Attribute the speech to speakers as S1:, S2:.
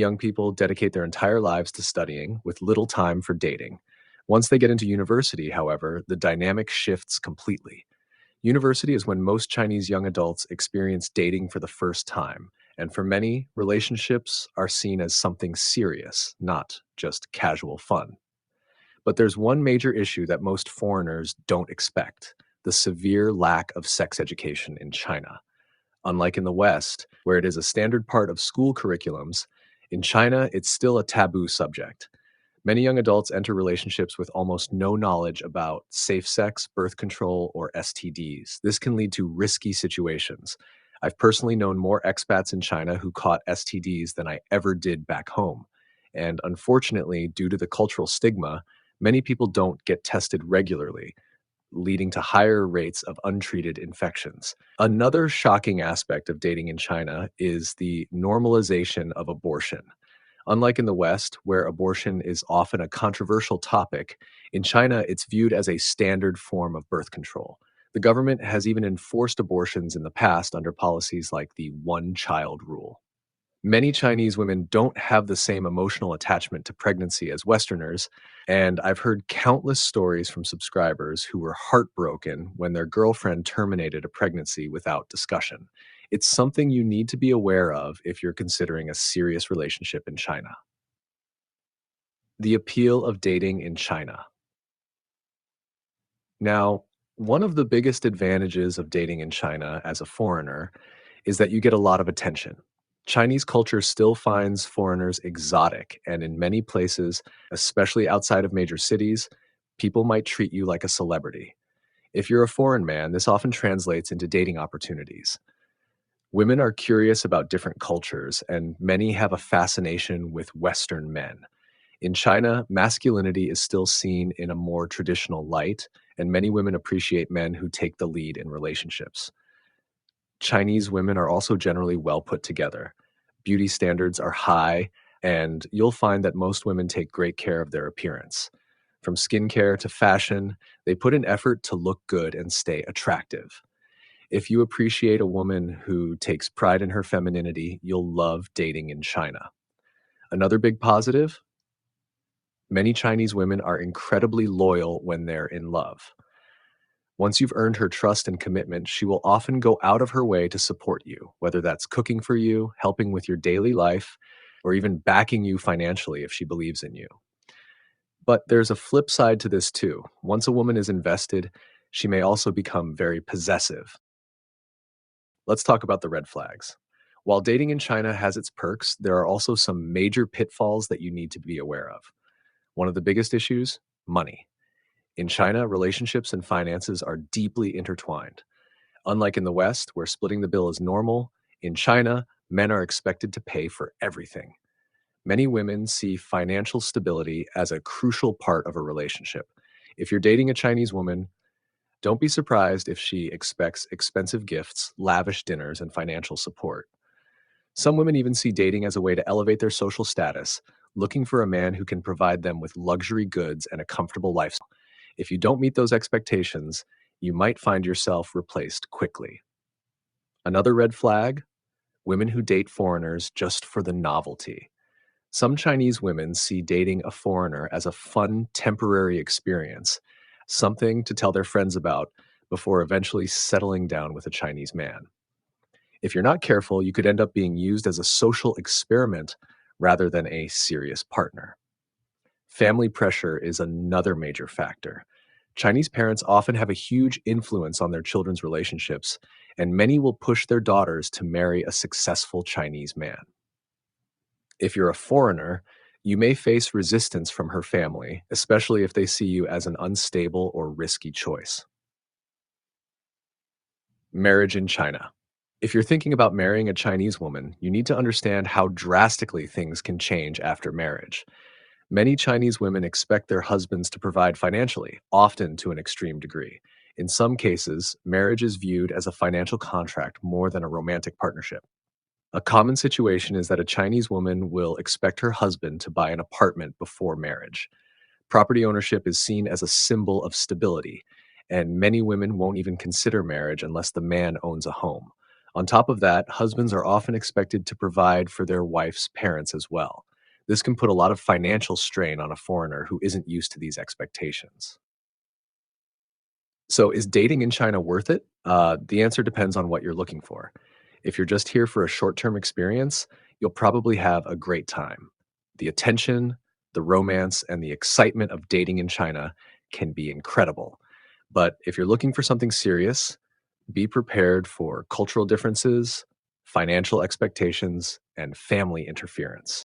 S1: Young people dedicate their entire lives to studying with little time for dating. Once they get into university, however, the dynamic shifts completely. University is when most Chinese young adults experience dating for the first time, and for many, relationships are seen as something serious, not just casual fun. But there's one major issue that most foreigners don't expect: the severe lack of sex education in China. Unlike in the West, where it is a standard part of school curriculums, in China it's still a taboo subject. Many young adults enter relationships with almost no knowledge about safe sex, birth control, or STDs. This can lead to risky situations. I've personally known more expats in China who caught STDs than I ever did back home. And unfortunately, due to the cultural stigma, many people don't get tested regularly, leading to higher rates of untreated infections. Another shocking aspect of dating in China is the normalization of abortion. Unlike in the West, where abortion is often a controversial topic, in China it's viewed as a standard form of birth control. The government has even enforced abortions in the past under policies like the one child rule. Many Chinese women don't have the same emotional attachment to pregnancy as Westerners, and I've heard countless stories from subscribers who were heartbroken when their girlfriend terminated a pregnancy without discussion. It's something you need to be aware of if you're considering a serious relationship in China. The appeal of dating in China. Now, one of the biggest advantages of dating in China as a foreigner is that you get a lot of attention. Chinese culture still finds foreigners exotic, and in many places, especially outside of major cities, people might treat you like a celebrity. If you're a foreign man, this often translates into dating opportunities. Women are curious about different cultures, and many have a fascination with Western men. In China, masculinity is still seen in a more traditional light, and many women appreciate men who take the lead in relationships. Chinese women are also generally well put together. Beauty standards are high, and you'll find that most women take great care of their appearance. From skincare to fashion, they put in effort to look good and stay attractive. If you appreciate a woman who takes pride in her femininity, you'll love dating in China. Another big positive: many Chinese women are incredibly loyal when they're in love. Once you've earned her trust and commitment, she will often go out of her way to support you, whether that's cooking for you, helping with your daily life, or even backing you financially if she believes in you. But there's a flip side to this too. Once a woman is invested, she may also become very possessive. Let's talk about the red flags. While dating in China has its perks, there are also some major pitfalls that you need to be aware of. One of the biggest issues: money. In China, relationships and finances are deeply intertwined. Unlike in the West, where splitting the bill is normal, in China, men are expected to pay for everything. Many women see financial stability as a crucial part of a relationship. If you're dating a Chinese woman, don't be surprised if she expects expensive gifts, lavish dinners, and financial support. Some women even see dating as a way to elevate their social status, looking for a man who can provide them with luxury goods and a comfortable lifestyle. If you don't meet those expectations, you might find yourself replaced quickly. Another red flag: women who date foreigners just for the novelty. Some Chinese women see dating a foreigner as a fun, temporary experience, something to tell their friends about before eventually settling down with a Chinese man. If you're not careful, you could end up being used as a social experiment rather than a serious partner. Family pressure is another major factor. Chinese parents often have a huge influence on their children's relationships, and many will push their daughters to marry a successful Chinese man. If you're a foreigner, you may face resistance from her family, especially if they see you as an unstable or risky choice. Marriage in China. If you're thinking about marrying a Chinese woman, you need to understand how drastically things can change after marriage. Many Chinese women expect their husbands to provide financially, often to an extreme degree. In some cases, marriage is viewed as a financial contract more than a romantic partnership. A common situation is that a Chinese woman will expect her husband to buy an apartment before marriage. Property ownership is seen as a symbol of stability, and many women won't even consider marriage unless the man owns a home. On top of that, husbands are often expected to provide for their wife's parents as well. This can put a lot of financial strain on a foreigner who isn't used to these expectations. So, is dating in China worth it? The answer depends on what you're looking for. If you're just here for a short term experience, you'll probably have a great time. The attention, the romance, and the excitement of dating in China can be incredible. But if you're looking for something serious, be prepared for cultural differences, financial expectations, and family interference.